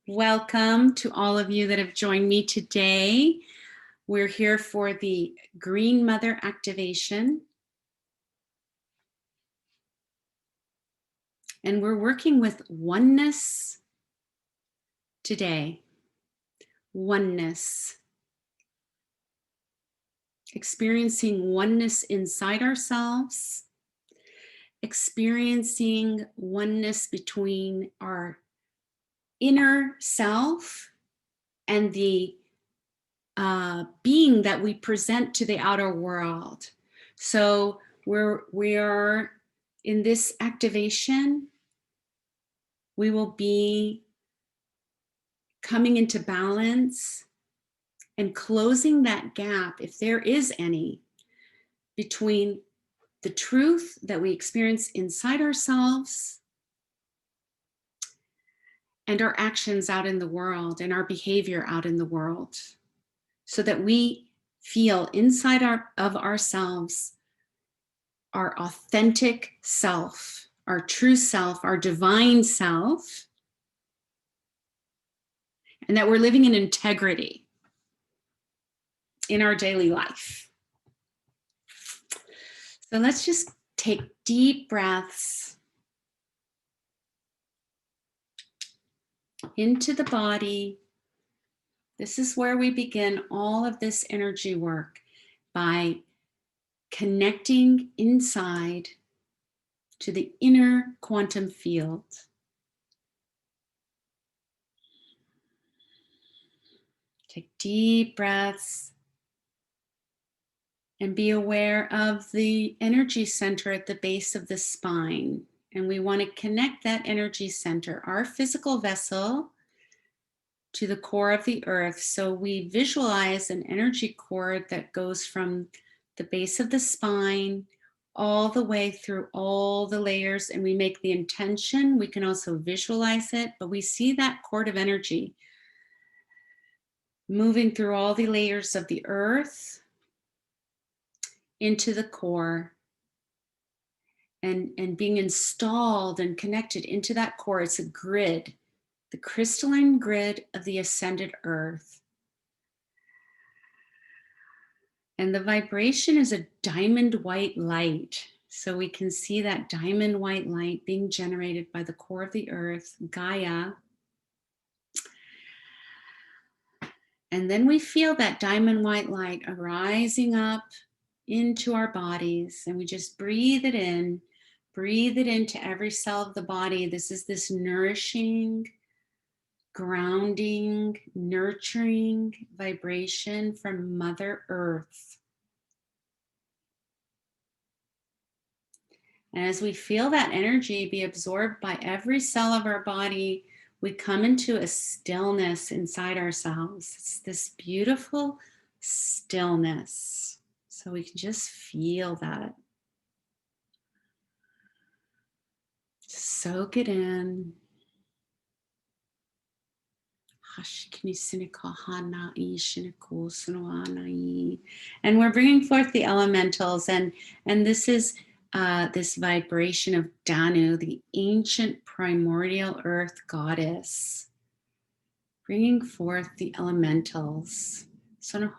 Welcome to all of you that have joined me today. We're here for the Green Mother activation. And we're working with oneness today. Oneness. Experiencing oneness inside ourselves. Experiencing oneness between our inner self and the being that we present to the outer world. So we are in this activation, we will be coming into balance and closing that gap, if there is any, between the truth that we experience inside ourselves and our actions out in the world and our behavior out in the world, so that we feel inside of ourselves our authentic self, our true self, our divine self, and that we're living in integrity in our daily life. So let's just take deep breaths into the body. This is where we begin all of this energy work, by connecting inside to the inner quantum field. Take deep breaths and be aware of the energy center at the base of the spine. And we want to connect that energy center, our physical vessel, to the core of the earth. So we visualize an energy cord that goes from the base of the spine all the way through all the layers, and we make the intention. We can also visualize it, but we see that cord of energy moving through all the layers of the earth into the core, and being installed and connected into that core. It's a grid, the crystalline grid of the ascended earth. And the vibration is a diamond white light. So we can see that diamond white light being generated by the core of the earth, Gaia. And then we feel that diamond white light arising up into our bodies, and we just breathe it in, breathe it into every cell of the body. This is this nourishing, grounding, nurturing vibration from Mother Earth. And as we feel that energy be absorbed by every cell of our body, we come into a stillness inside ourselves. It's this beautiful stillness. So we can just feel that. Soak it in. And we're bringing forth the elementals, and this is this vibration of Danu, the ancient primordial earth goddess, bringing forth the elementals. And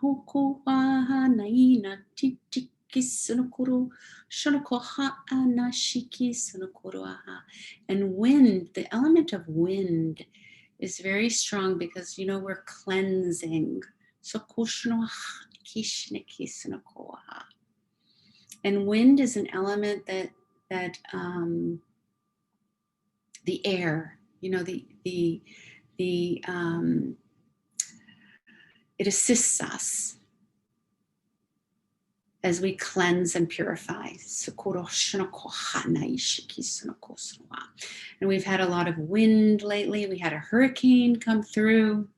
wind, the element of wind, is very strong because, you know, we're cleansing. And wind is an element that the air, you know, it assists us as we cleanse and purify. And we've had a lot of wind lately. We had a hurricane come through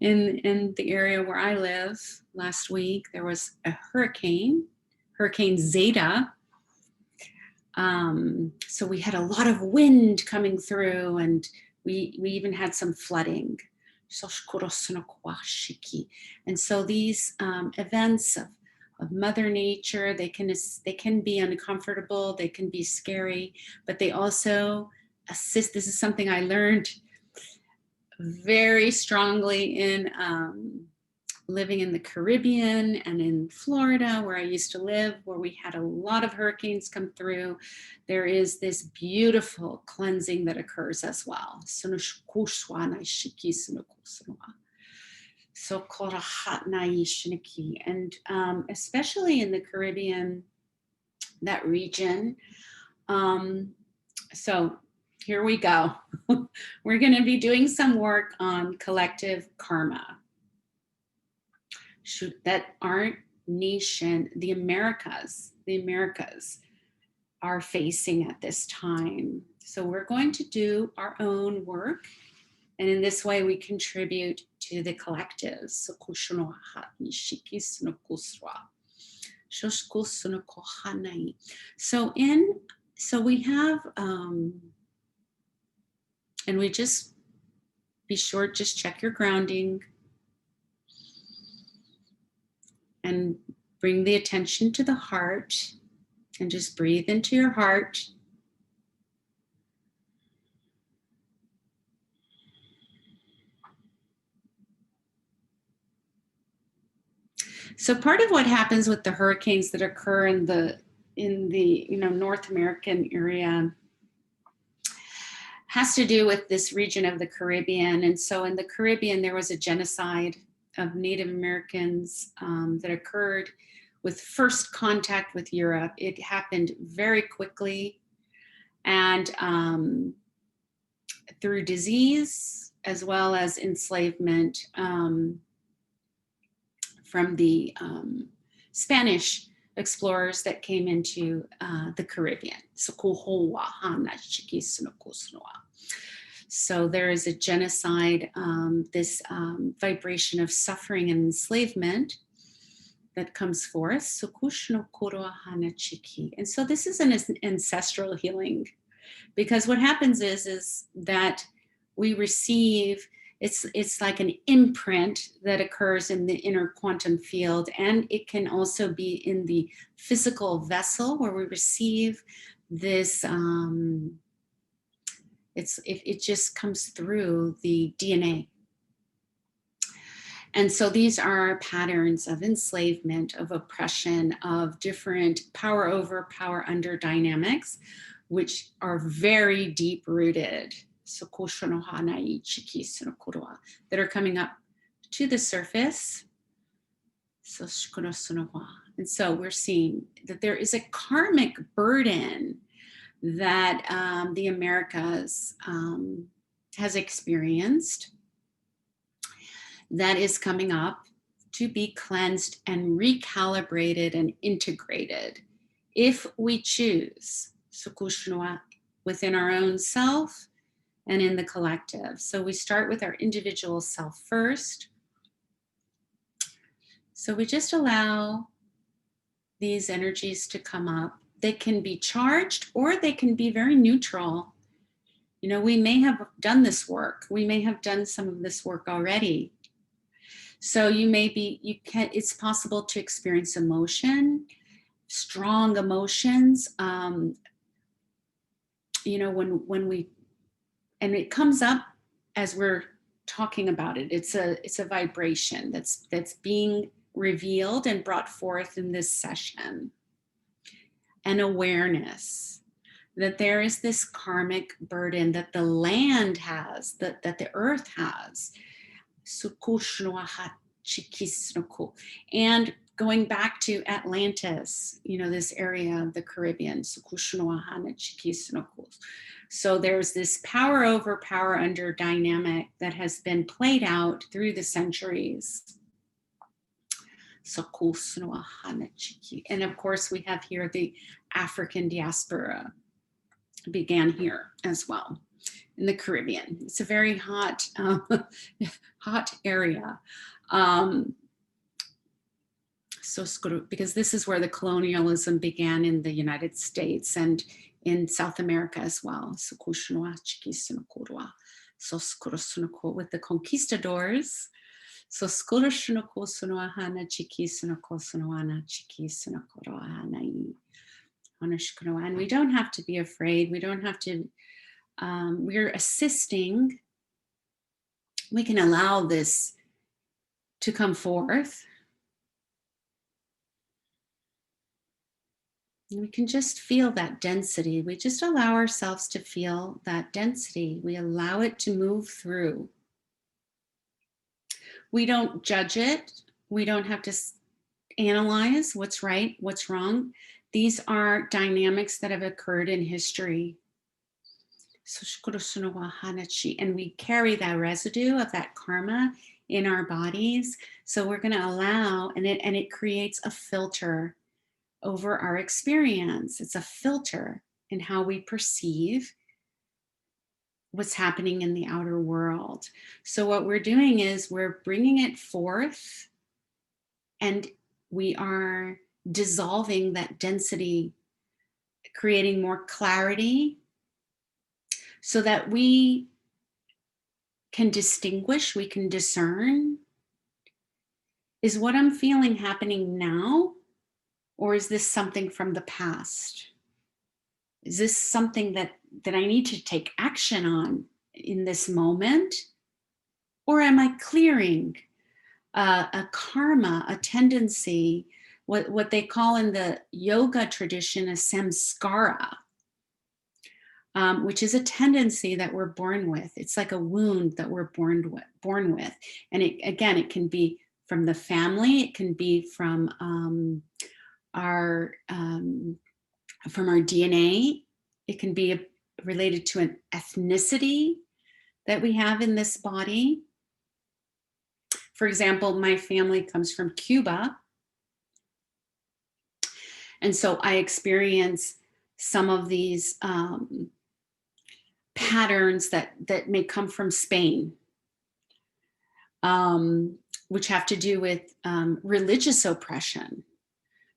in the area where I live last week. There was a Hurricane Zeta. So we had a lot of wind coming through, and we even had some flooding. And so these events of Mother Nature, they can be uncomfortable, they can be scary, but they also assist. This is something I learned very strongly in living in the Caribbean and in Florida, where I used to live, where we had a lot of hurricanes come through. There is this beautiful cleansing that occurs as well. And especially in the Caribbean, that region. So here we go. We're going to be doing some work on collective karma. That our nation, the Americas are facing at this time. So we're going to do our own work. And in this way, we contribute to the collective. So we have, and we just be sure, just check your grounding and bring the attention to the heart and just breathe into your heart. So part of what happens with the hurricanes that occur in the North American area has to do with this region of the Caribbean. And so in the Caribbean, there was a genocide of Native Americans that occurred with first contact with Europe. It happened very quickly, and through disease as well as enslavement from the Spanish explorers that came into the Caribbean. So there is a genocide, this vibration of suffering and enslavement that comes forth. And so this is an ancestral healing, because what happens is that we receive, it's like an imprint that occurs in the inner quantum field, and it can also be in the physical vessel where we receive this, it just comes through the DNA. And so these are patterns of enslavement, of oppression, of different power over, power under dynamics, which are very deep rooted, that are coming up to the surface. And so we're seeing that there is a karmic burden that the Americas has experienced that is coming up to be cleansed and recalibrated and integrated if we choose within our own self and in the collective. So we start with our individual self first. So we just allow these energies to come up. They can be charged or they can be very neutral. You know, we may have done this work. We may have done some of this work already. So it's possible to experience emotion, strong emotions. And it comes up as we're talking about it. It's a vibration that's being revealed and brought forth in this session. An awareness that there is this karmic burden that the land has, that the earth has. And going back to Atlantis, this area of the Caribbean. So there's this power over, power under dynamic that has been played out through the centuries. And of course, we have here the African diaspora began here as well in the Caribbean. It's a very hot, hot area. Because this is where the colonialism began in the United States and in South America as well. With the conquistadors. And we don't have to be afraid. We don't have to, we're assisting we can allow this to come forth. And we can just feel that density. We just allow ourselves to feel that density. We allow it to move through. We don't judge it. We don't have to analyze what's right, what's wrong. These are dynamics that have occurred in history. And we carry that residue of that karma in our bodies. So we're going to allow, and it creates a filter over our experience. It's a filter in how we perceive what's happening in the outer world. So what we're doing is we're bringing it forth, and we are dissolving that density, creating more clarity so that we can distinguish, we can discern, is what I'm feeling happening now, or is this something from the past? Is this something that I need to take action on in this moment? Or am I clearing a karma, a tendency, what they call in the yoga tradition a samskara, which is a tendency that we're born with. It's like a wound that we're born with. And it can be from the family, it can be from our DNA, it can be related to an ethnicity that we have in this body. For example, my family comes from Cuba. And so I experience some of these patterns that may come from Spain, which have to do with religious oppression.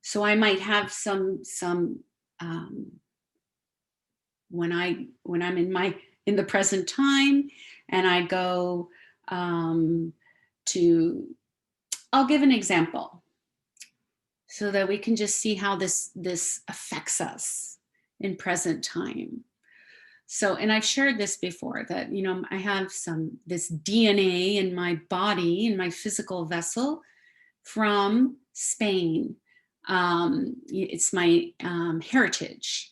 So I might have some when I'm in the present time, and I go to, I'll give an example so that we can just see how this affects us in present time. So, and I've shared this before, that, you know, I have this DNA in my body, in my physical vessel from Spain. It's my heritage,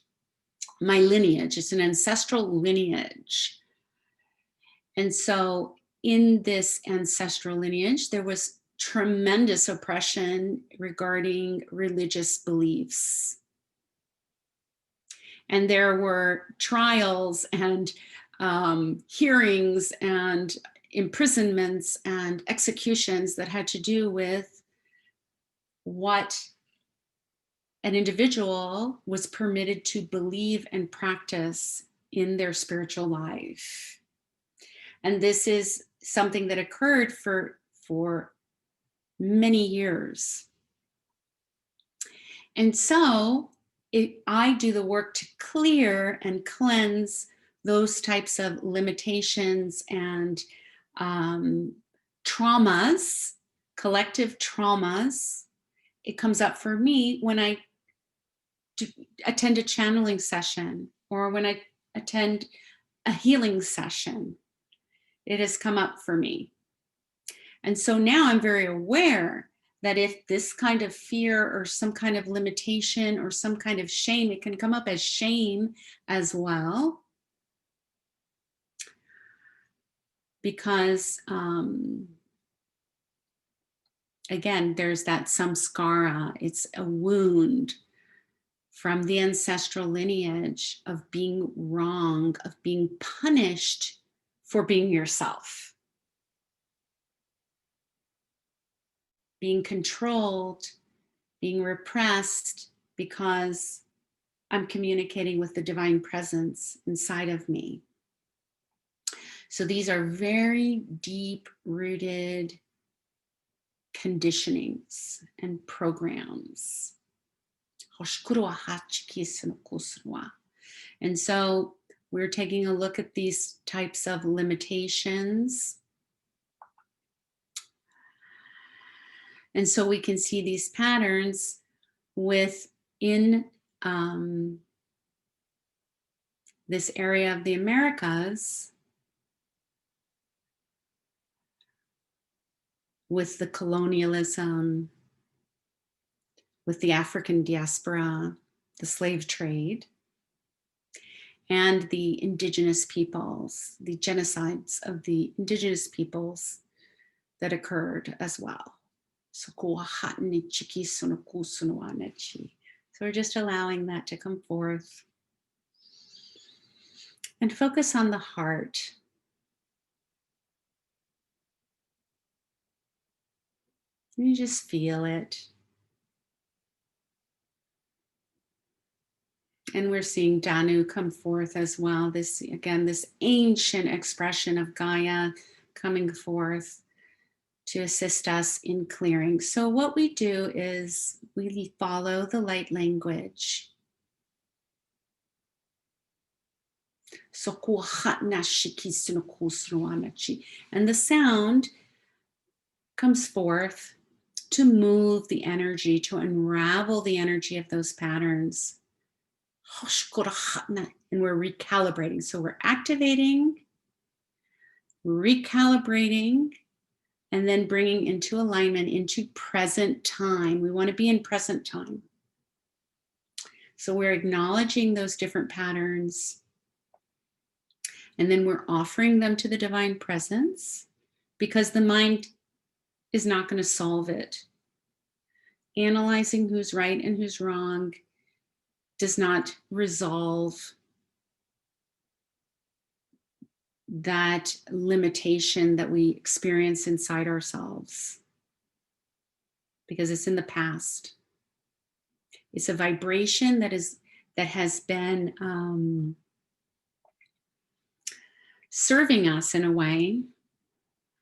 my lineage. It's an ancestral lineage. And so in this ancestral lineage, there was tremendous oppression regarding religious beliefs. And there were trials and hearings and imprisonments and executions that had to do with what an individual was permitted to believe and practice in their spiritual life. And this is something that occurred for many years. And so I do the work to clear and cleanse those types of limitations and traumas, collective traumas. It comes up for me when I attend a channeling session, or when I attend a healing session. It has come up for me. And so now I'm very aware that if this kind of fear or some kind of limitation or some kind of shame, it can come up as shame as well. Because again, there's that samskara. It's a wound from the ancestral lineage of being wrong, of being punished for being yourself, being controlled, being repressed because I'm communicating with the divine presence inside of me. So these are very deep-rooted conditionings and programs. And so we're taking a look at these types of limitations. And so we can see these patterns within this area of the Americas. with the colonialism, with the African diaspora, the slave trade, and the indigenous peoples, the genocides of the indigenous peoples that occurred as well. So we're just allowing that to come forth. And focus on the heart. You just feel it. And we're seeing Danu come forth as well. This, again, this ancient expression of Gaia coming forth to assist us in clearing. So what we do is we follow the light language. And the sound comes forth to move the energy, to unravel the energy of those patterns. And we're recalibrating. So we're activating, recalibrating, and then bringing into alignment, into present time. We want to be in present time. So we're acknowledging those different patterns. And then we're offering them to the divine presence, because the mind is not going to solve it. Analyzing who's right and who's wrong does not resolve that limitation that we experience inside ourselves, because it's in the past. It's a vibration that has been serving us in a way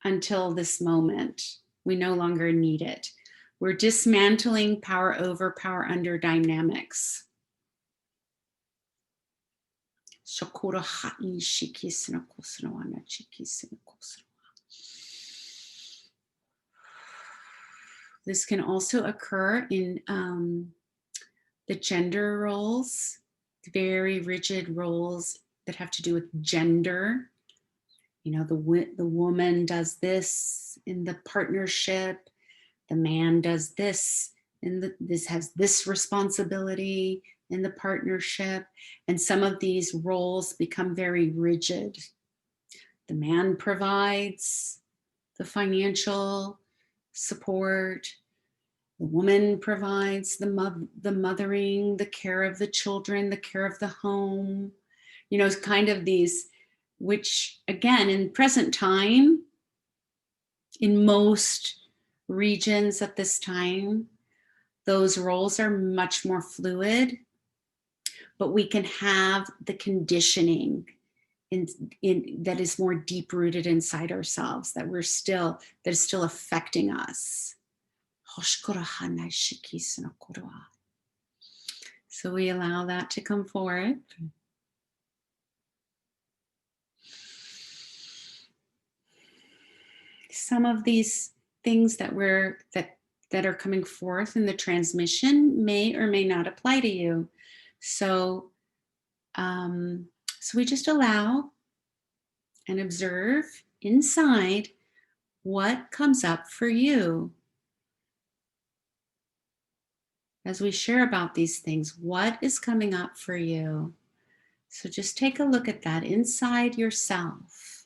until this moment. We no longer need it. We're dismantling power over, power under dynamics. This can also occur in the gender roles, very rigid roles that have to do with gender. You know, the woman does this in the partnership, the man does this, and this has this responsibility in the partnership. And some of these roles become very rigid. The man provides the financial support. The woman provides the mothering, the care of the children, the care of the home. You know, it's kind of these, which again, in present time, in most regions at this time, those roles are much more fluid, but we can have the conditioning in that is more deep rooted inside ourselves, that is still affecting us. So we allow that to come forward. Some of these things that are coming forth in the transmission may or may not apply to you. So, so we just allow and observe inside what comes up for you. As we share about these things, what is coming up for you? So just take a look at that inside yourself.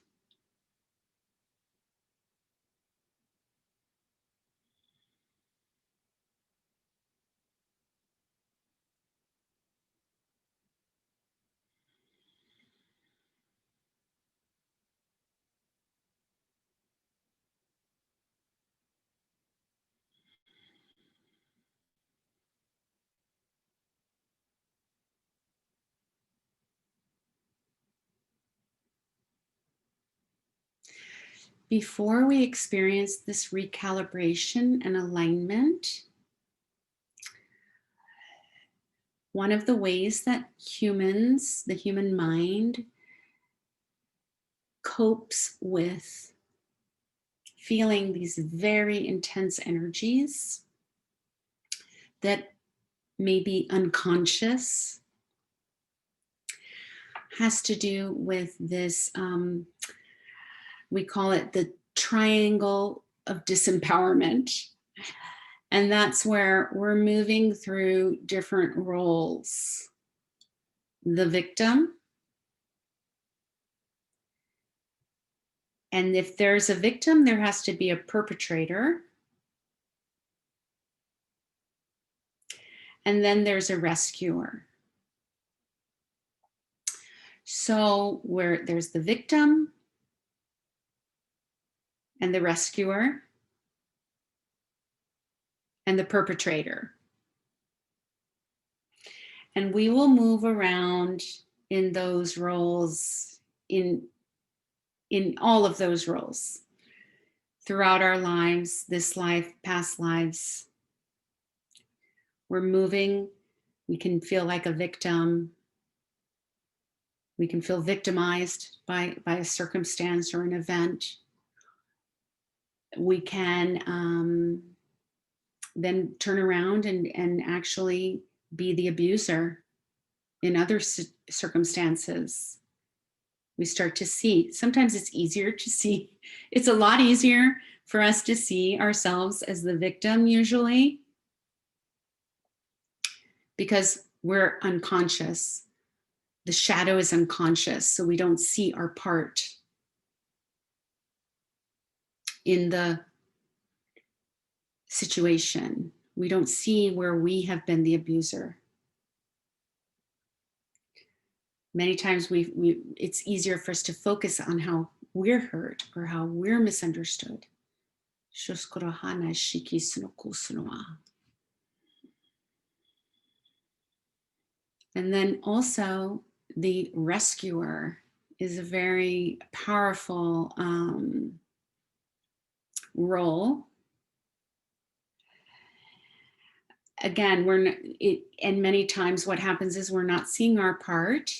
Before we experience this recalibration and alignment, one of the ways that humans, the human mind, copes with feeling these very intense energies that may be unconscious has to do with this, we call it the triangle of disempowerment. And that's where we're moving through different roles. The victim. And if there's a victim, there has to be a perpetrator. And then there's a rescuer. So where there's the victim and the rescuer and the perpetrator. And we will move around in those roles, in all of those roles throughout our lives, this life, past lives. We're moving. We can feel like a victim. We can feel victimized by a circumstance or an event. We can then turn around and actually be the abuser in other circumstances. We start to see, sometimes it's easier to see, it's a lot easier for us to see ourselves as the victim usually, because we're unconscious. The shadow is unconscious, so we don't see our part in the situation. We don't see where we have been the abuser. Many times it's easier for us to focus on how we're hurt or how we're misunderstood. And then also the rescuer is a very powerful role. Again, and many times what happens is we're not seeing our part,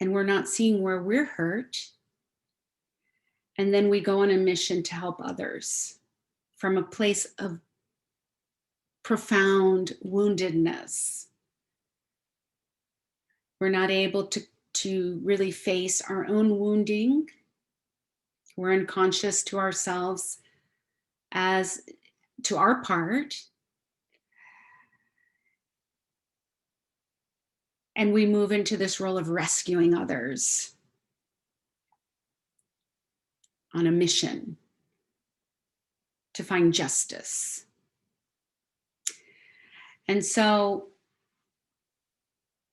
and we're not seeing where we're hurt. And then we go on a mission to help others from a place of profound woundedness. We're not able to really face our own wounding. We're unconscious to ourselves as to our part. And we move into this role of rescuing others on a mission to find justice. And so,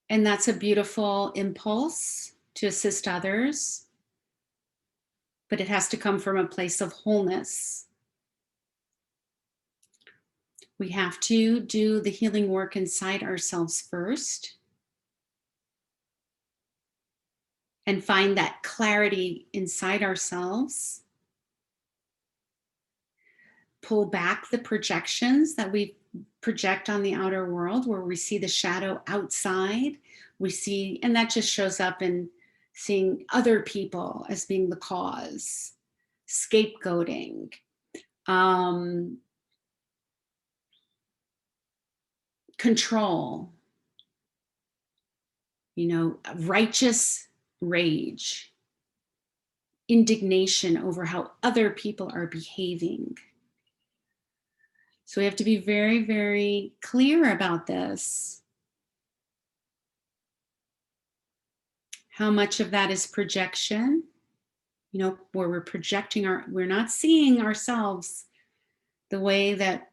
and that's a beautiful impulse to assist others, but it has to come from a place of wholeness. We have to do the healing work inside ourselves first and find that clarity inside ourselves. Pull back the projections that we project on the outer world, where we see the shadow outside. We see, and that just shows up in seeing other people as being the cause, scapegoating, control, righteous rage, indignation over how other people are behaving. So we have to be very, very clear about this. How much of that is projection? Where we're projecting we're not seeing ourselves the way that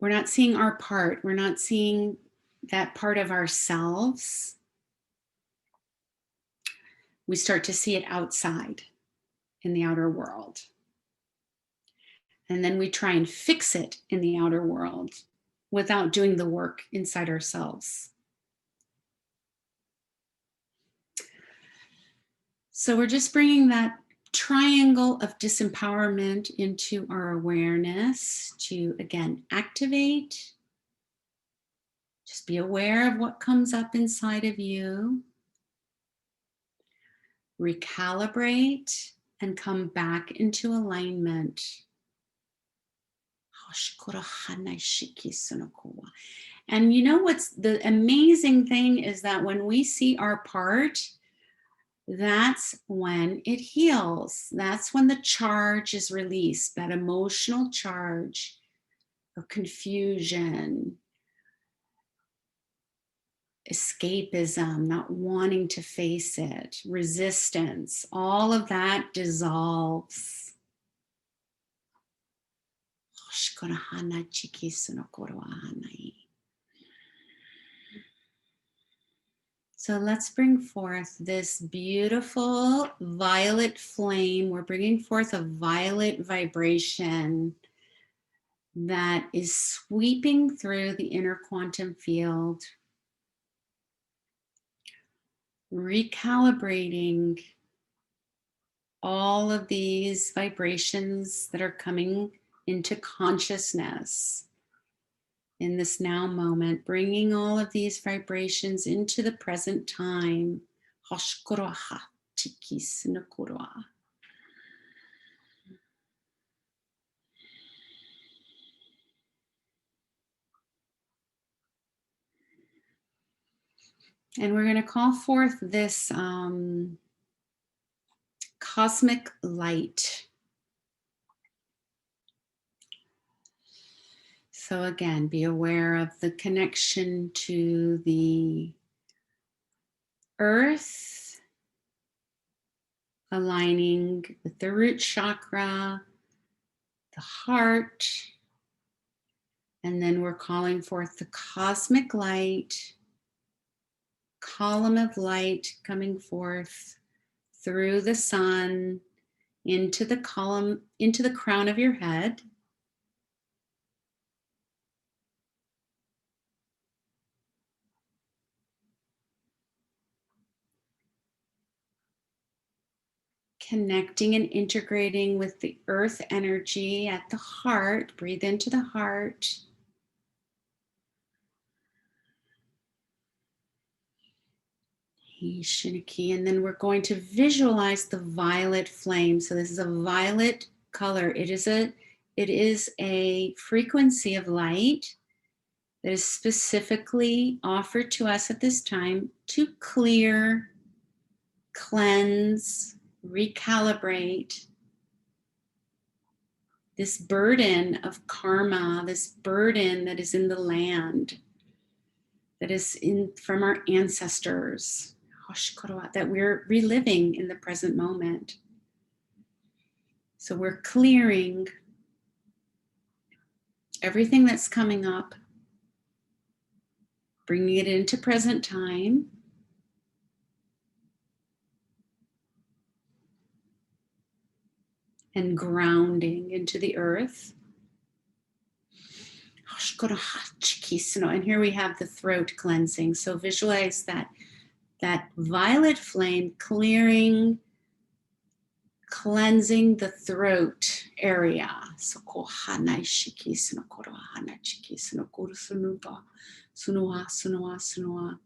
we're not seeing our part. We're not seeing that part of ourselves. We start to see it outside in the outer world. And then we try and fix it in the outer world without doing the work inside ourselves. So we're just bringing that triangle of disempowerment into our awareness to, again, activate. Just be aware of what comes up inside of you. Recalibrate and come back into alignment. And what's the amazing thing is that when we see our part, that's when it heals. That's when the charge is released, that emotional charge of confusion, escapism, not wanting to face it, resistance, all of that dissolves. So let's bring forth this beautiful violet flame. We're bringing forth a violet vibration that is sweeping through the inner quantum field, recalibrating all of these vibrations that are coming into consciousness in this now moment, bringing all of these vibrations into the present time. And we're going to call forth this cosmic light. So again, be aware of the connection to the earth, aligning with the root chakra, the heart, and then we're calling forth the cosmic light, column of light coming forth through the sun into the column, into the crown of your head. Connecting and integrating with the earth energy at the heart. Breathe into the heart. And then we're going to visualize the violet flame. So this is a violet color. It is a frequency of light that is specifically offered to us at this time to clear, cleanse, recalibrate this burden of karma, this burden that is in the land, that is in from our ancestors, that we're reliving in the present moment. So we're clearing everything that's coming up, bringing it into present time, and grounding into the earth. And here we have the throat cleansing. So visualize that violet flame clearing, cleansing the throat area. So sunua sunua sunua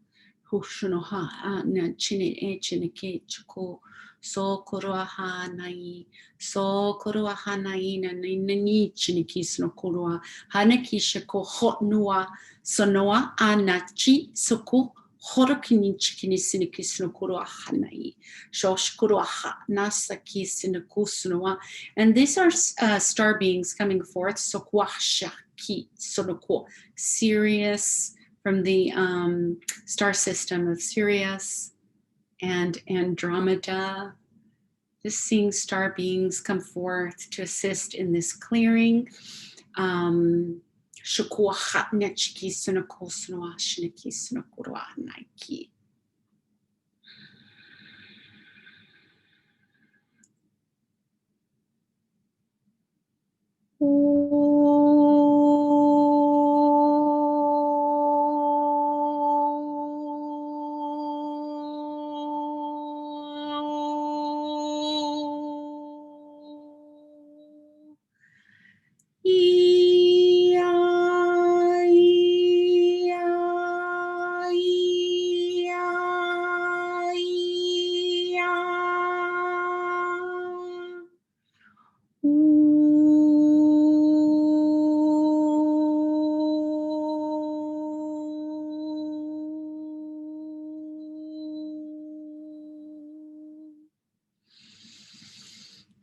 hushunoha na chine e chine ke chuko so koroha nai so koroha nai na ni chine kisno koroa hanaki shako hotnua sonoa anachi soko horokini chikini sinikisno koroa hanai shosh koroha nasaki sinakusnoa. And these are star beings coming forth. So kwashaki sonoko Sirius, from the star system of Sirius and Andromeda. Just seeing star beings come forth to assist in this clearing.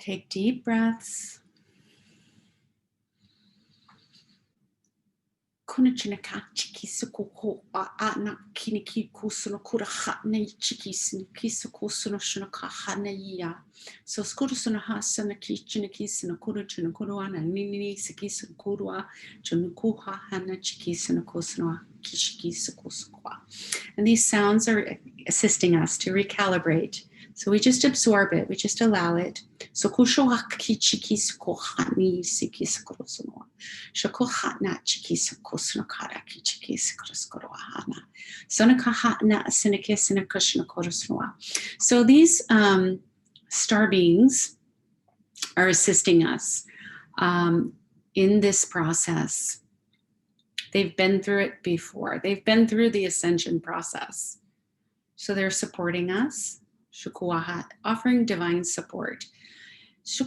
Take deep breaths. Kuna chinaka chiki suko ana kiniki kusuno kura hatna chiki siniki suko suno shunaka hana ya. So skuru suno hasana kichiniki suno kura chunukuruana nini siki sukurua chunukuha hana chiki suno kusuno kishiki suko sukwa. And these sounds are assisting us to recalibrate. So we just absorb it, we just allow it. So kushoha kichiki suko hani siki sukurusuno. Shakohatna chikisakosnakara kichikisakoskorohana. Sonakahatna asinakisinakushnakorosnoa. So these star beings are assisting us in this process. They've been through it before. They've been through the ascension process. So they're supporting us, Shukuahat, offering divine support. The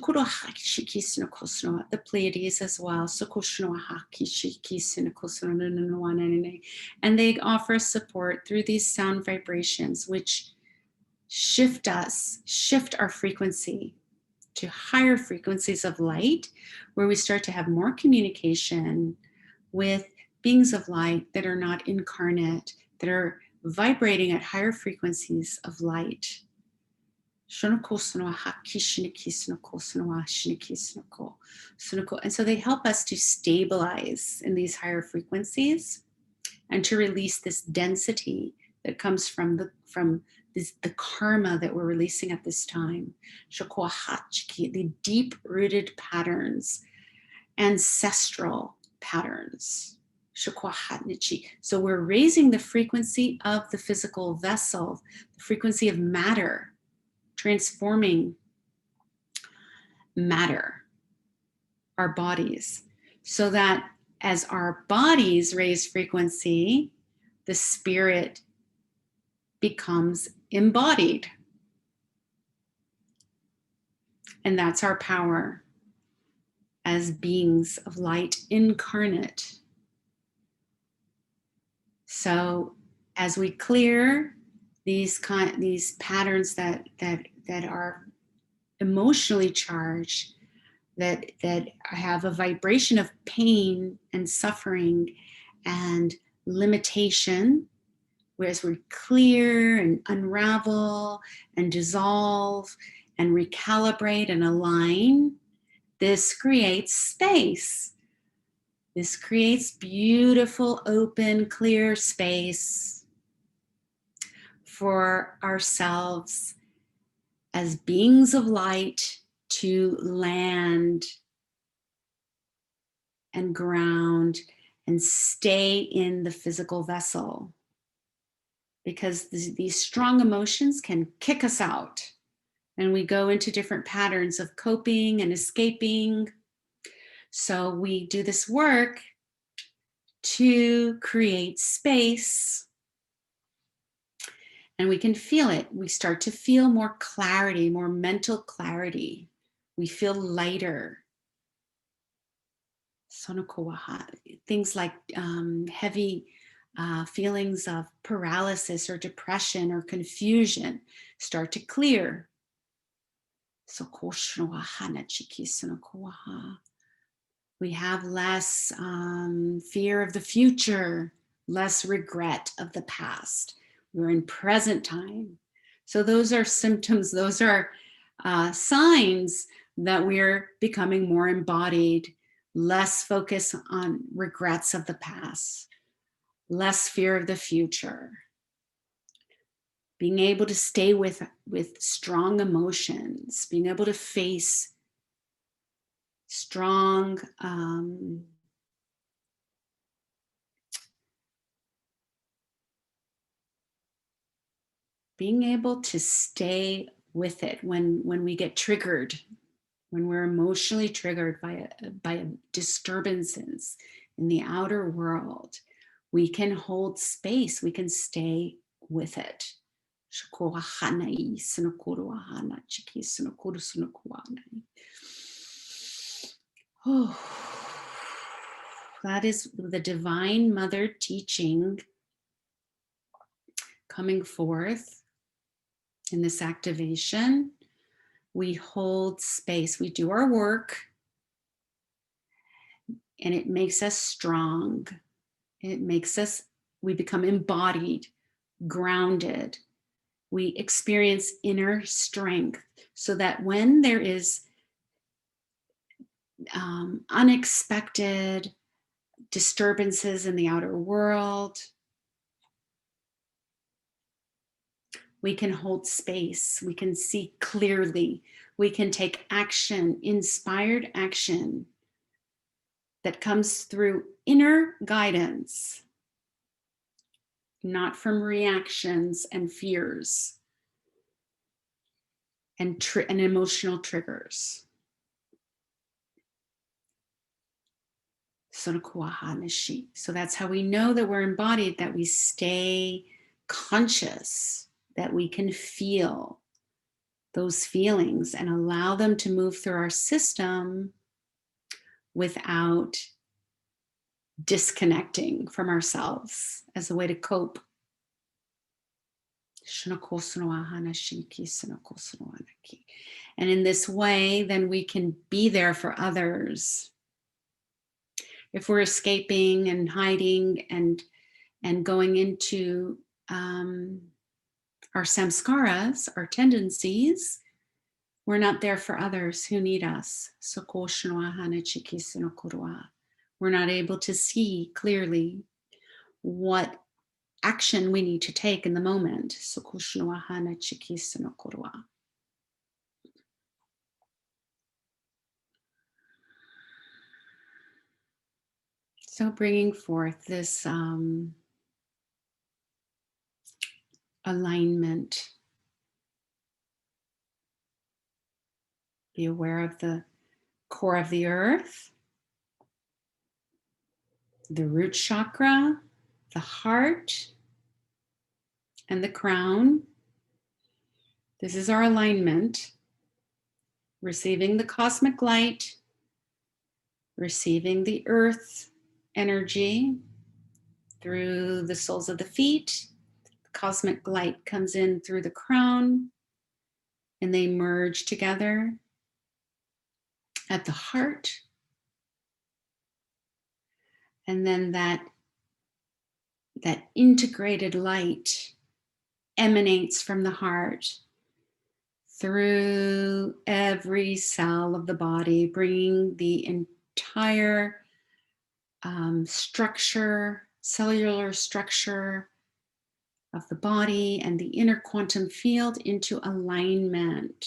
Pleiades as well. And they offer support through these sound vibrations, which shift our frequency to higher frequencies of light, where we start to have more communication with beings of light that are not incarnate, that are vibrating at higher frequencies of light. And so they help us to stabilize in these higher frequencies and to release this density that comes from the karma that we're releasing at this time. The deep-rooted patterns, ancestral patterns. So we're raising the frequency of the physical vessel, the frequency of matter, transforming matter, our bodies, so that as our bodies raise frequency, the spirit becomes embodied. And that's our power as beings of light incarnate. So as we clear these patterns that are emotionally charged, that have a vibration of pain and suffering and limitation, whereas we clear and unravel and dissolve and recalibrate and align, this creates space. This creates beautiful, open, clear space for ourselves as beings of light to land and ground and stay in the physical vessel. Because these strong emotions can kick us out and we go into different patterns of coping and escaping. So we do this work to create space. And we can feel it. We start to feel more clarity, more mental clarity. We feel lighter. Things like heavy feelings of paralysis or depression or confusion start to clear. We have less fear of the future, less regret of the past. We're in present time. So those are symptoms, those are signs that we're becoming more embodied, less focus on regrets of the past, less fear of the future. Being able to stay with strong emotions, being able to face strong being able to stay with it when we get triggered, when we're emotionally triggered by disturbances in the outer world, we can hold space, we can stay with it. Oh, that is the Divine Mother teaching coming forth in this activation, We hold space. We do our work, and it makes us strong. It makes us, we become embodied, grounded. We experience inner strength so that when there is unexpected disturbances in the outer world, we can hold space, we can see clearly, we can take action, inspired action that comes through inner guidance, not from reactions and fears and emotional triggers. So that's how we know that we're embodied, that we stay conscious, that we can feel those feelings and allow them to move through our system without disconnecting from ourselves as a way to cope. And in this way, then we can be there for others. If we're escaping and hiding and going into our samskaras, our tendencies, we're not there for others who need us. We're not able to see clearly what action we need to take in the moment. So bringing forth this alignment. Be aware of the core of the earth, the root chakra, the heart, and the crown. This is our alignment. Receiving the cosmic light, receiving the earth energy through the soles of the feet. The cosmic light comes in through the crown, and they merge together at the heart. And then that integrated light emanates from the heart through every cell of the body, bringing the entire structure, cellular structure of the body and the inner quantum field into alignment.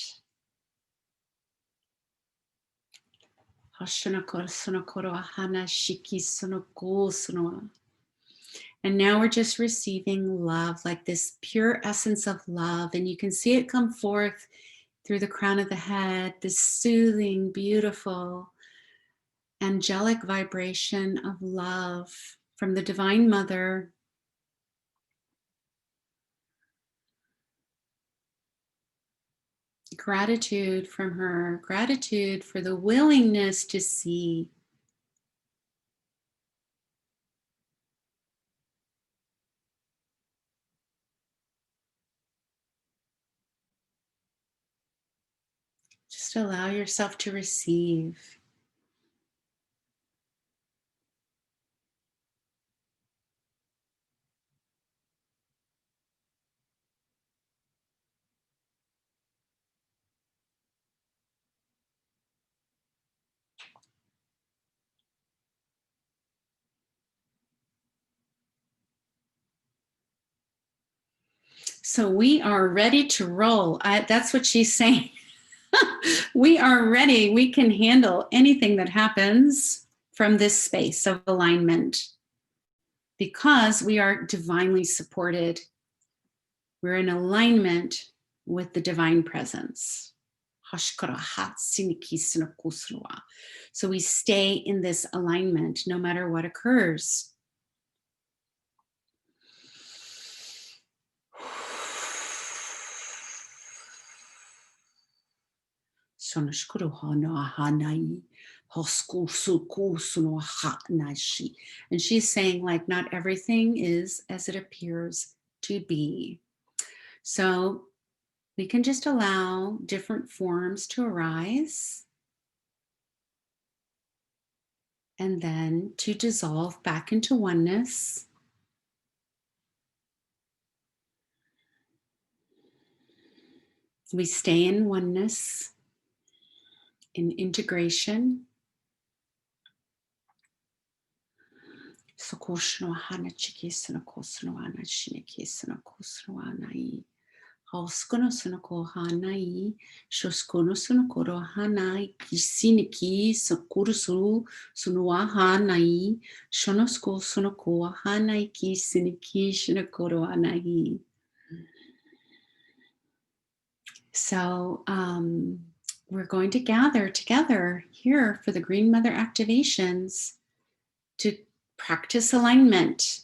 And now we're just receiving love, like this pure essence of love. And you can see it come forth through the crown of the head, this soothing, beautiful, angelic vibration of love from the Divine Mother. Gratitude from her, gratitude for the willingness to see. Just allow yourself to receive. So we are ready to roll. That's what she's saying. We are ready. We can handle anything that happens from this space of alignment because we are divinely supported. We're in alignment with the divine presence. So we stay in this alignment no matter what occurs. And she's saying, like, not everything is as it appears to be. So we can just allow different forms to arise and then to dissolve back into oneness. We stay in oneness, in integration. Hauskono sunoko hanai, shoskono sunokoro hanai, kisiniki sakurusuru sunua hanai, shonosko sunoko hanai, kisiniki shinokoro hanai. So we're going to gather together here for the Green Mother activations to practice alignment.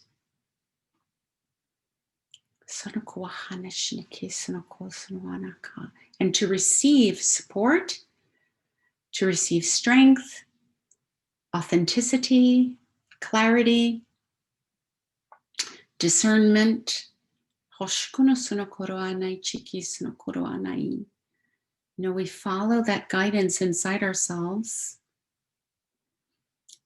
And to receive support, to receive strength, authenticity, clarity, discernment. We follow that guidance inside ourselves,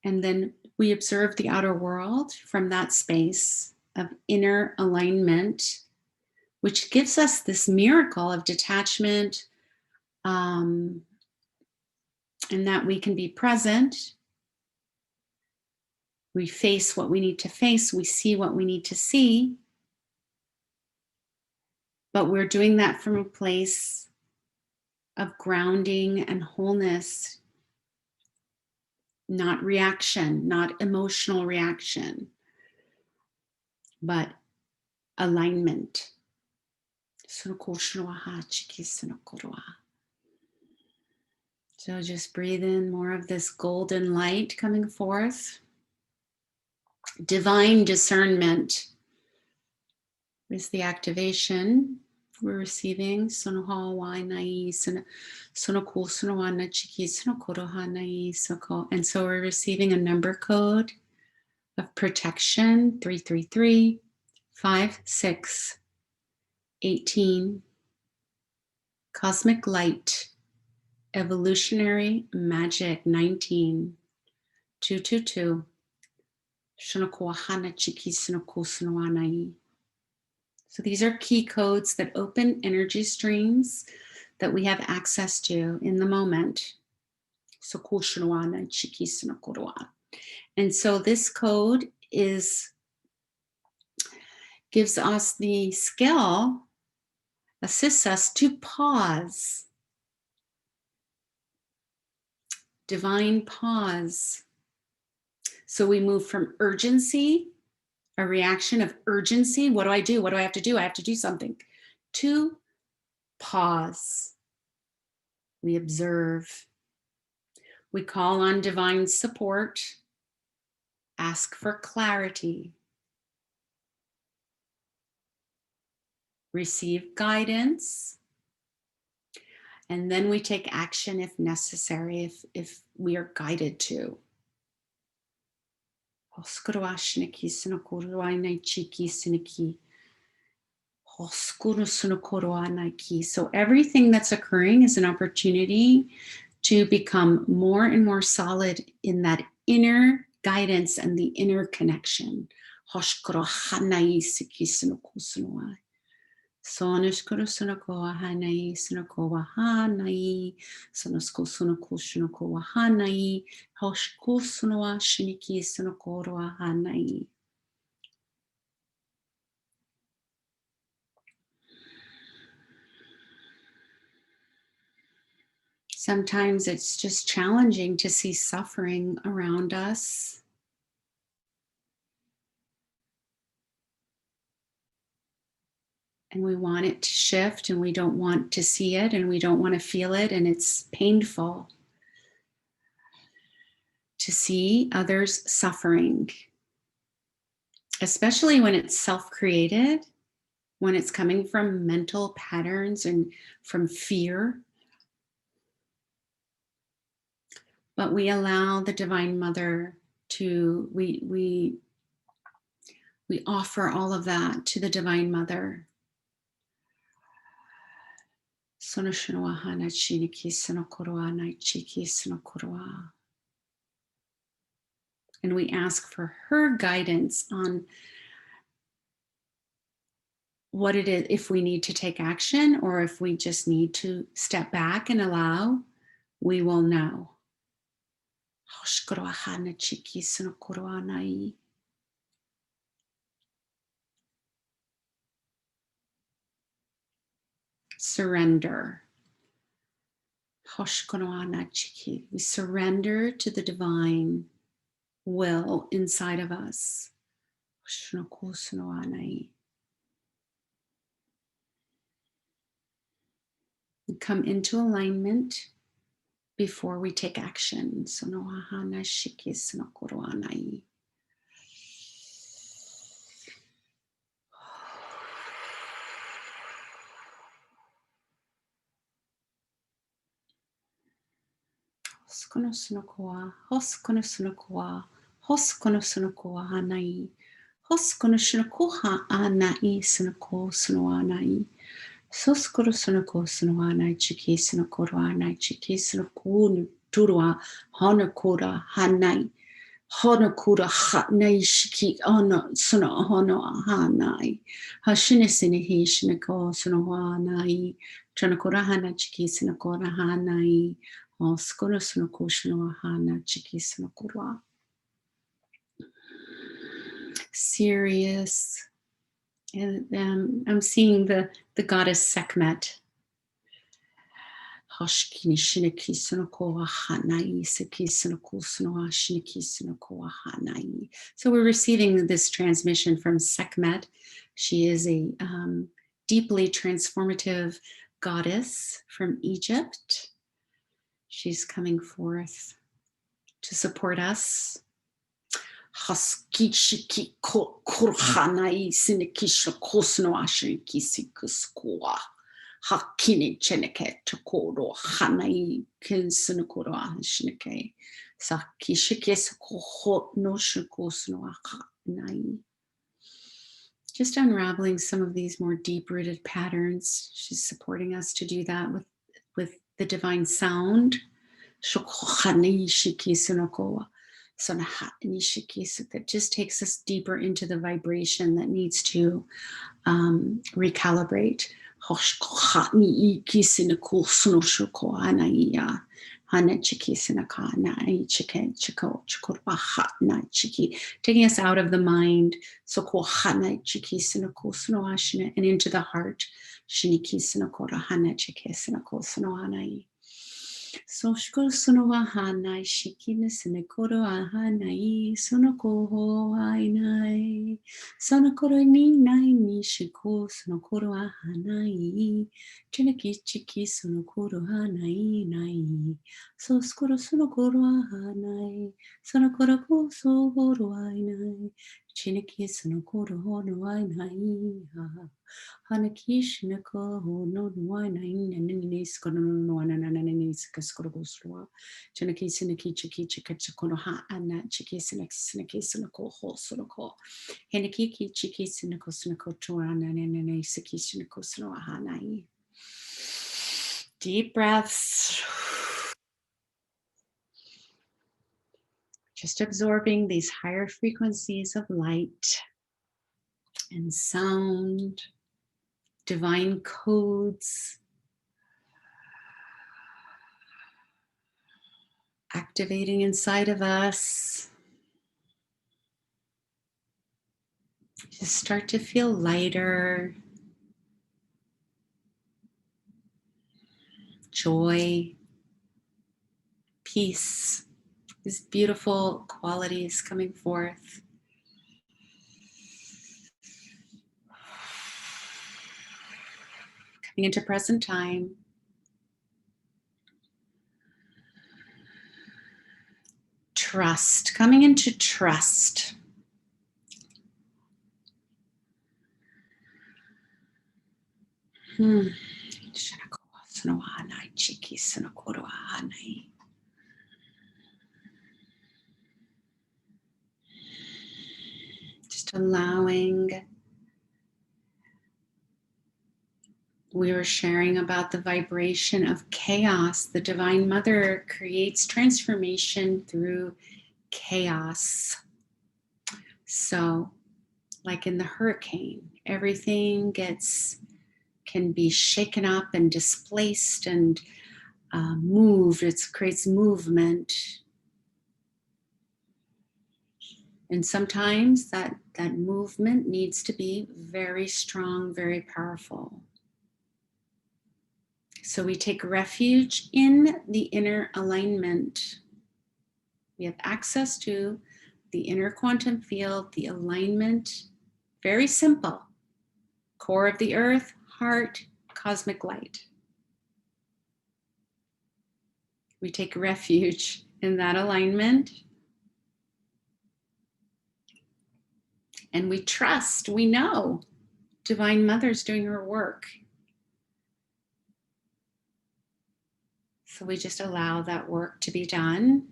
and then we observe the outer world from that space of inner alignment, which gives us this miracle of detachment, and that we can be present. We face what we need to face. We see what we need to see. But we're doing that from a place of grounding and wholeness, not reaction, not emotional reaction, but alignment. So just breathe in more of this golden light coming forth. Divine discernment is the activation we're receiving. And so we're receiving a number code of protection, 333 56 18. Cosmic light, evolutionary magic, 19 222. So these are key codes that open energy streams that we have access to in the moment. And so this code gives us the skill, assists us to pause. Divine pause. So we move from urgency, a reaction of urgency. What do I do? What do I have to do? I have to do something. To pause. We observe. We call on divine support. Ask for clarity. Receive guidance. And then we take action if necessary, if we are guided to. So everything that's occurring is an opportunity to become more and more solid in that inner guidance and the inner connection. Sonushkuru sunakoa hanai, sunakoa hanai, sonusko sunako sunakoa hanai, hoshku sunoa shiniki sunakoroa hanai. Sometimes it's just challenging to see suffering around us. And we want it to shift, and we don't want to see it, and we don't want to feel it, and it's painful to see others suffering, especially when it's self-created, when it's coming from mental patterns and from fear. But we allow the Divine Mother to, we offer all of that to the Divine Mother. Sonoshinoahana Chiniki Sonokoroa Chiki Sonokoroa. And we ask for her guidance on what it is, if we need to take action or if we just need to step back and allow, we will know. Surrender. We surrender to the divine will inside of us. We come into alignment before we take action. Hoskonosunokoa, hoskonosunokoa, hoskonosunokoa hanai, hoskonosunokoha anai sunoko sunoanai, soskorosunoko sunoanai chiki sunokoroanai chiki sunokunu turua honokura hanai, honokura hanai shiki ono suno hono hanai, hashinisinihi shinoko sunoanai, chanokura hana chiki sunokora hanai. Serious. And I'm seeing the goddess Sekhmet. So we're receiving this transmission from Sekhmet. She is a deeply transformative goddess from Egypt. She's coming forth to support us. Just unraveling some of these more deep-rooted patterns. She's supporting us to do that with the divine sound. That just takes us deeper into the vibration that needs to recalibrate. Taking us out of the mind and into the heart. So Sonowahanai Shikinesinekoro Ahanai Sonoko Ainai Sonokoro Ninai Nishiko Sonokoro Ahanai Chinikichiki Sonokoro Hanai Nai So Skoro Sonokoro Ahanai Sonokoro Sogoro Ainai Chiniki Sonokoro Hono Ainai Hanakish Nako no wine and Nis Kononis Kaskorosua Chinaki Sinaki Chiki Chikachakonoha and that Chiki Sinaki Sinako Hosoloko Henakiki Chiki Sinako Sinako Tuan and Siki Sinako Snoahanai. Deep breaths. Just absorbing these higher frequencies of light and sound, divine codes, activating inside of us. Just start to feel lighter, joy, peace, these beautiful qualities coming forth. Coming into present time. Trust, coming into trust. Just allowing we were sharing about the vibration of chaos. The Divine Mother creates transformation through chaos. So, like in the hurricane, everything can be shaken up and displaced and moved. It creates movement. And sometimes that movement needs to be very strong, very powerful. So we take refuge in the inner alignment. We have access to the inner quantum field, the alignment, very simple. Core of the earth, heart, cosmic light. We take refuge in that alignment. And we trust, we know Divine Mother's doing her work. So we just allow that work to be done.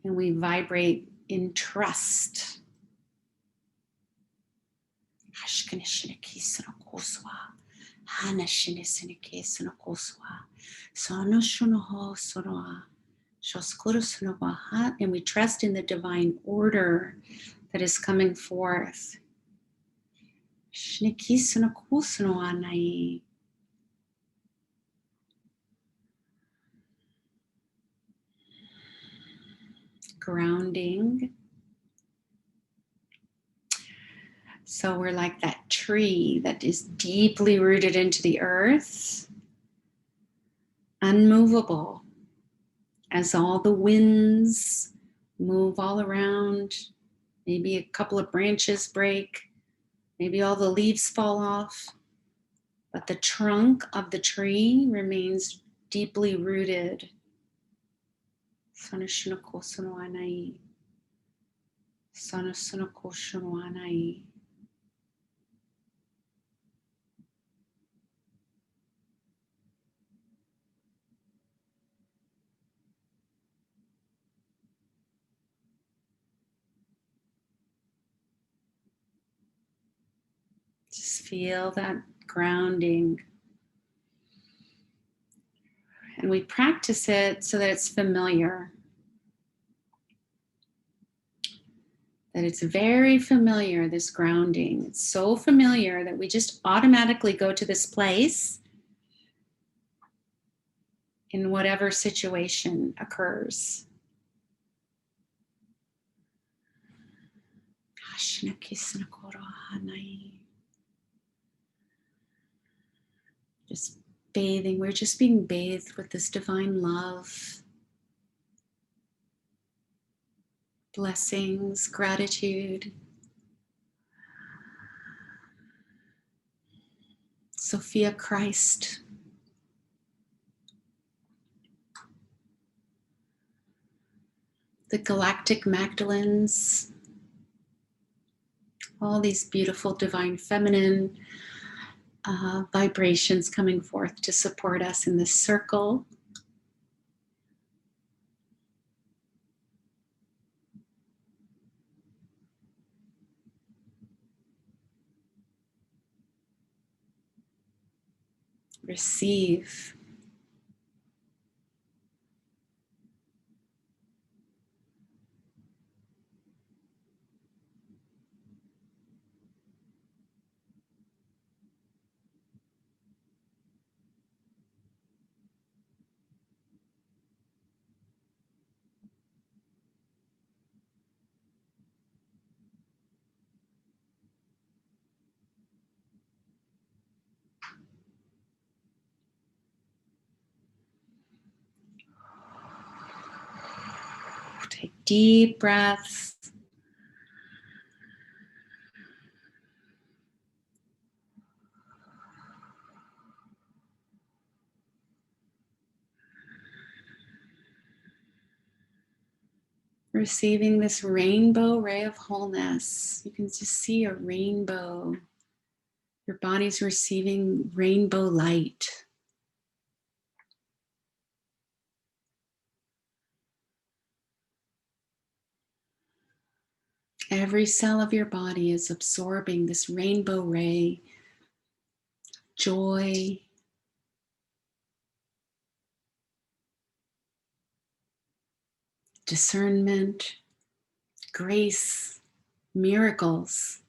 And we vibrate in trust. And we trust in the divine order that is coming forth. Grounding. So we're like that tree that is deeply rooted into the earth, unmovable, as all the winds move all around. Maybe a couple of branches break, maybe all the leaves fall off, but the trunk of the tree remains deeply rooted. Just feel that grounding. And we practice it so that it's familiar. That it's very familiar, this grounding. It's so familiar that we just automatically go to this place in whatever situation occurs. Just bathing, we're just being bathed with this divine love. Blessings, gratitude. Sophia Christ. The Galactic Magdalens. All these beautiful divine feminine vibrations coming forth to support us in this circle. Receive. Take deep breaths. Receiving this rainbow ray of wholeness. You can just see a rainbow. Your body's receiving rainbow light. Every cell of your body is absorbing this rainbow ray, joy, discernment, grace, miracles.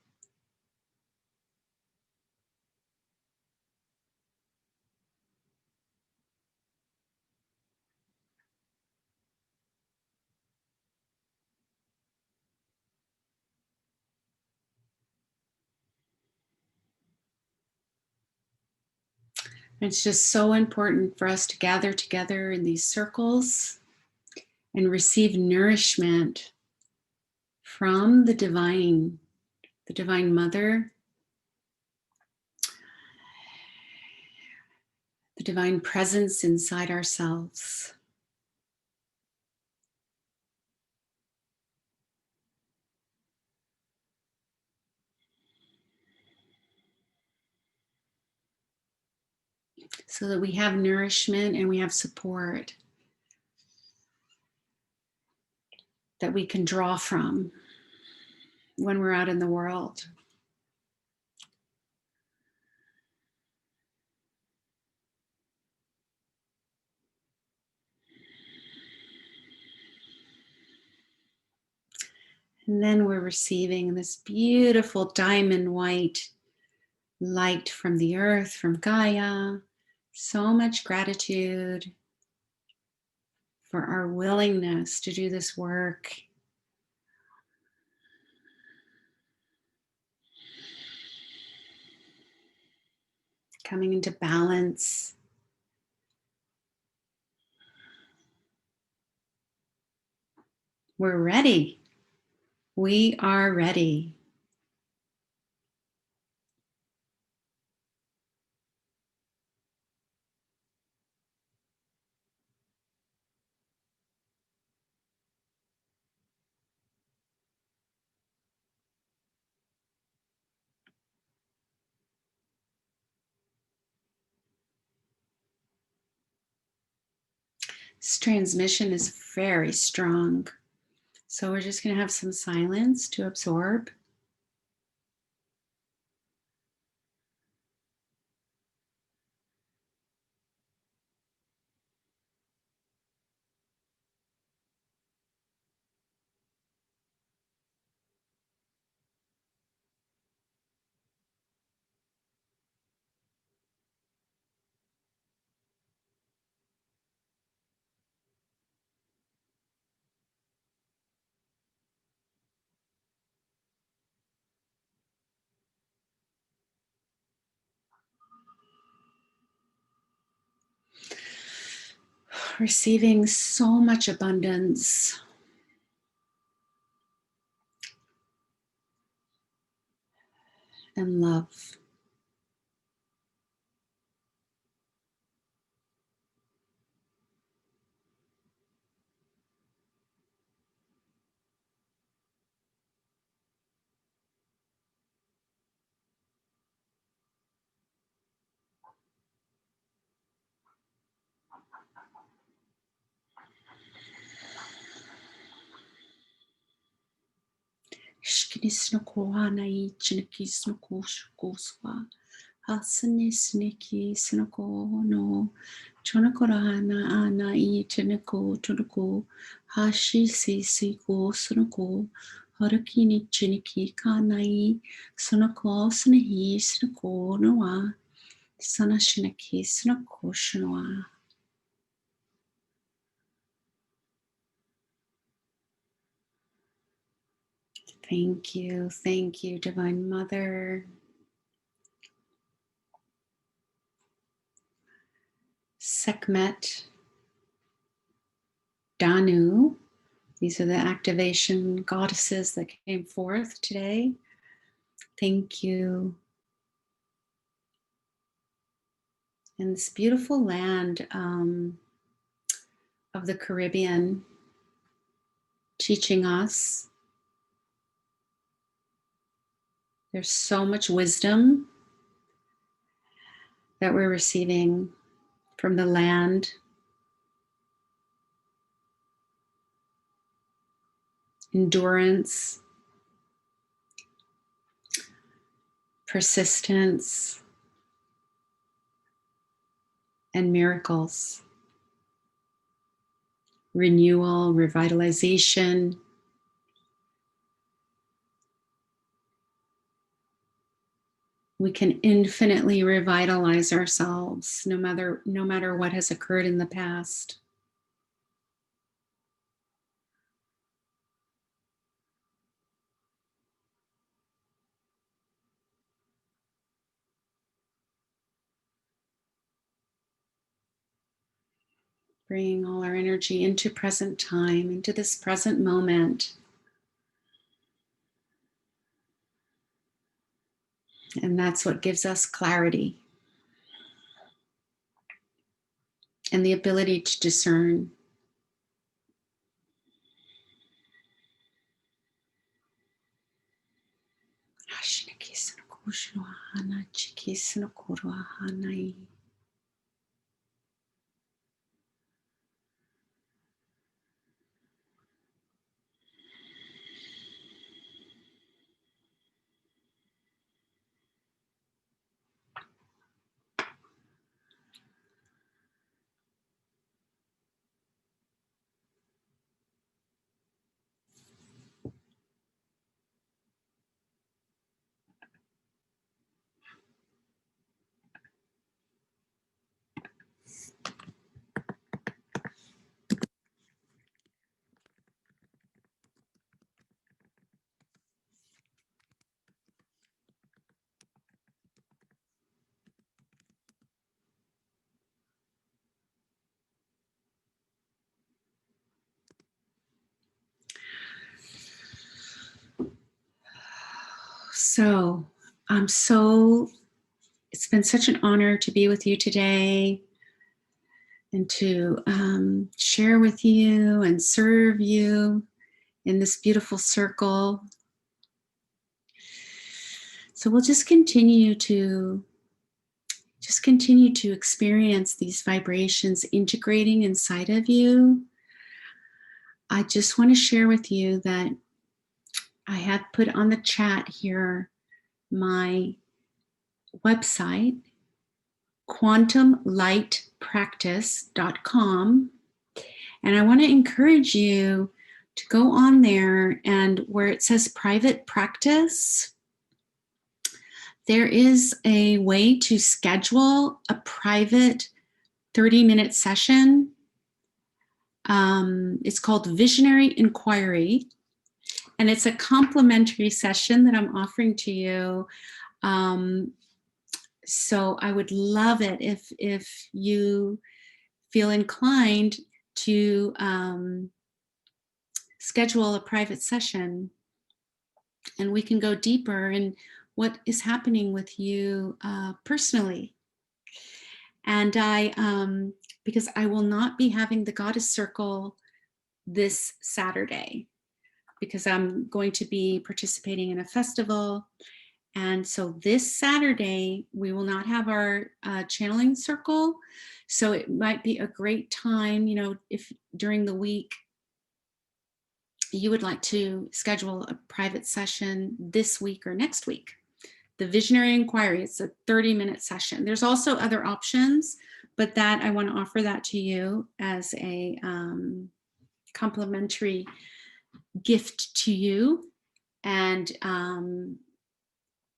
It's just so important for us to gather together in these circles and receive nourishment from the Divine Mother, the Divine Presence inside ourselves. So that we have nourishment and we have support that we can draw from when we're out in the world. And then we're receiving this beautiful diamond white light from the earth, from Gaia. So much gratitude for our willingness to do this work. Coming into balance. We're ready. We are ready. This transmission is very strong. So we're just going to have some silence to absorb. Receiving so much abundance. And love. Shkinisnokohanai chinikisnokoswa. Hasanisniki snoko no. Chonakorana anai chiniko tunako. Hashi sisi go snoko. Harakini chiniki kanai. Snoko snahi snoko noa. Sanashinaki snoko shnoa. Thank you, Divine Mother. Sekhmet, Danu. These are the activation goddesses that came forth today. Thank you. In this beautiful land of the Caribbean, teaching us. There's so much wisdom that we're receiving from the land. Endurance, persistence, and miracles. Renewal, revitalization. We can infinitely revitalize ourselves no matter what has occurred in the past. Bringing all our energy into present time, into this present moment. And that's what gives us clarity and the ability to discern. So it's been such an honor to be with you today and to share with you and serve you in this beautiful circle. So we'll just continue to experience these vibrations integrating inside of you. I just want to share with you that I have put on the chat here my website, quantumlightpractice.com. And I want to encourage you to go on there, and where it says private practice, there is a way to schedule a private 30-minute session. It's called Visionary Inquiry, and it's a complimentary session that I'm offering to you. So I would love it if you feel inclined to schedule a private session, and we can go deeper in what is happening with you personally. And because I will not be having the Goddess Circle this Saturday, because I'm going to be participating in a festival. And so this Saturday, we will not have our channeling circle. So it might be a great time, if during the week you would like to schedule a private session this week or next week. The Visionary Inquiry, it's a 30-minute session. There's also other options, but that I want to offer that to you as a complimentary gift to you. And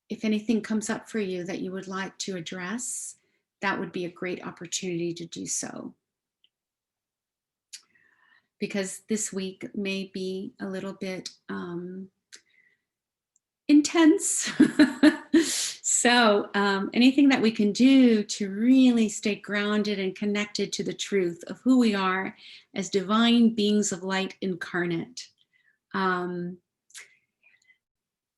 if anything comes up for you that you would like to address, that would be a great opportunity to do so. Because this week may be a little bit intense. So anything that we can do to really stay grounded and connected to the truth of who we are as divine beings of light incarnate,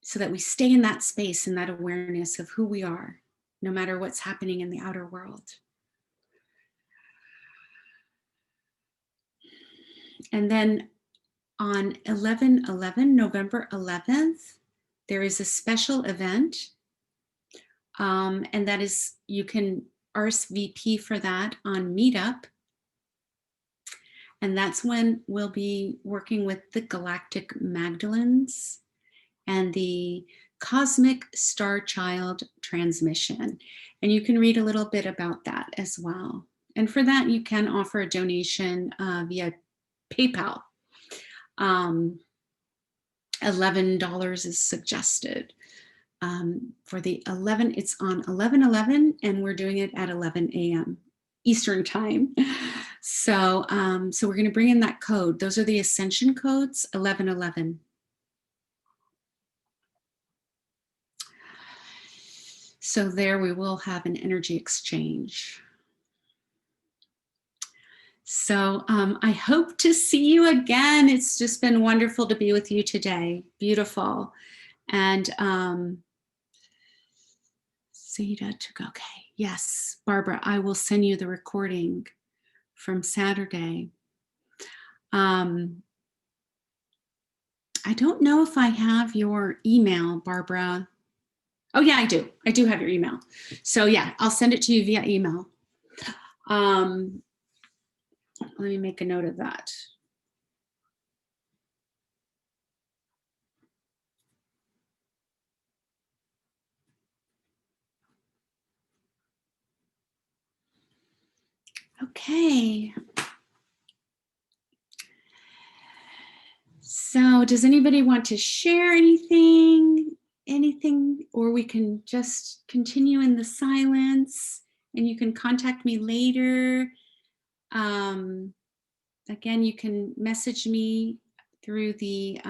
so that we stay in that space and that awareness of who we are, no matter what's happening in the outer world. And then on November 11th, there is a special event, and that is, you can RSVP for that on MEETUP. And that's when we'll be working with the Galactic Magdalens and the cosmic star child transmission. And you can read a little bit about that as well. And for that, you can offer a donation via PayPal. $11 is suggested. For the 11, it's on 11/11, and we're doing it at 11 a.m. Eastern time. So, so we're going to bring in that code. Those are the ascension codes, 11/11. So there we will have an energy exchange. So I hope to see you again. It's just been wonderful to be with you today. Beautiful. And Zeta took, okay. Yes, Barbara, I will send you the recording from Saturday. I don't know if I have your email, Barbara. Oh yeah, I do. I do have your email. So yeah, I'll send it to you via email. Let me make a note of that. Okay. So does anybody want to share anything, or we can just continue in the silence and you can contact me later. Again, you can message me through the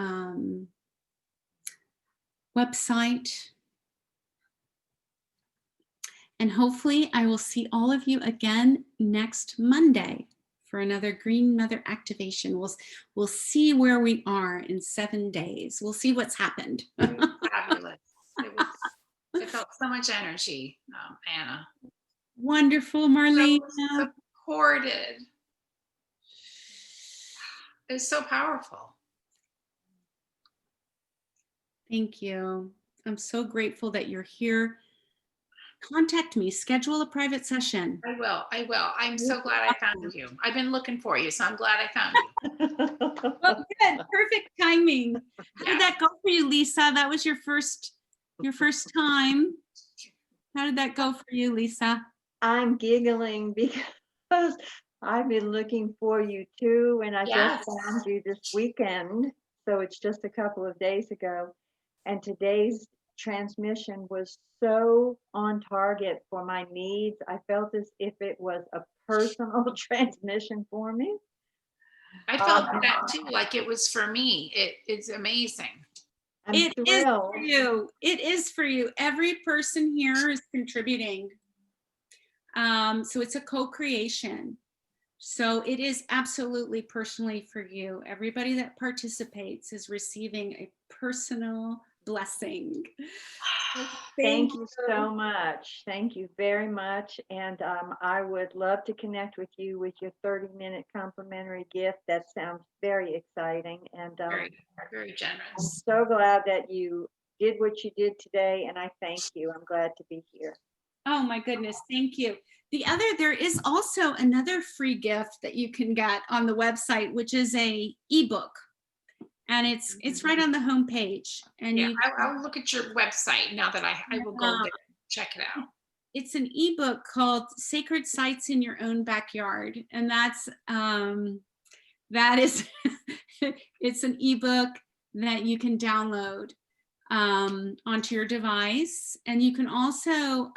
website. And hopefully I will see all of you again next Monday for another Green Mother activation. We'll see where we are in 7 days. We'll see what's happened. It was fabulous. It felt so much energy, Anna. Wonderful, Marlene. So supported. It was so powerful. Thank you. I'm so grateful that you're here. Contact me, schedule a private session. I will. I'm so glad I found you. I've been looking for you, so I'm glad I found you. Well, good, perfect timing. How did that go for you, Lisa? That was your first time. How did that go for you, Lisa? I'm giggling because I've been looking for you too, and I just found you this weekend. So it's just a couple of days ago. And today's transmission was so on target for my needs. I felt as if it was a personal transmission for me. I felt that too, like it was for me. It's amazing. It is for you. It is for you. Every person here is contributing. So it's a co-creation. So it is absolutely personally for you. Everybody that participates is receiving a personal blessing. Thank you so much. Thank you very much. And I would love to connect with you with your 30-minute complimentary gift. That sounds very exciting. And very, very generous. I'm so glad that you did what you did today. And I thank you. I'm glad to be here. Oh my goodness. Thank you. There is also another free gift that you can get on the website, which is a ebook. And it's right on the homepage. And yeah, I'll look at your website now that I will go there, check it out. It's an ebook called Sacred Sites in Your Own Backyard. And that is, it's an ebook that you can download onto your device. And you can also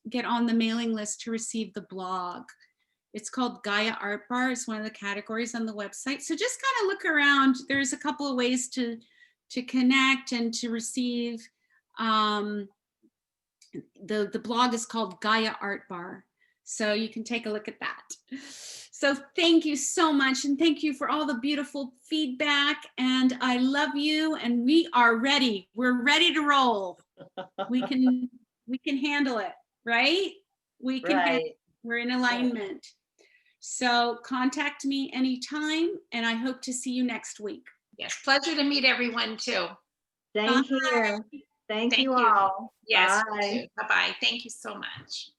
get on the mailing list to receive the blog. It's called Gaia Art Bar. It's one of the categories on the website. So just kind of look around. There's a couple of ways to connect and to receive. The blog is called Gaia Art Bar. So you can take a look at that. So thank you so much. And thank you for all the beautiful feedback. And I love you. And we are ready. We're ready to roll. We can handle it, right? We can, we're in alignment. So contact me anytime, and I hope to see you next week. Yes, pleasure to meet everyone too. Thank you. Thank you all. Yes. Bye. Bye-bye. Thank you so much.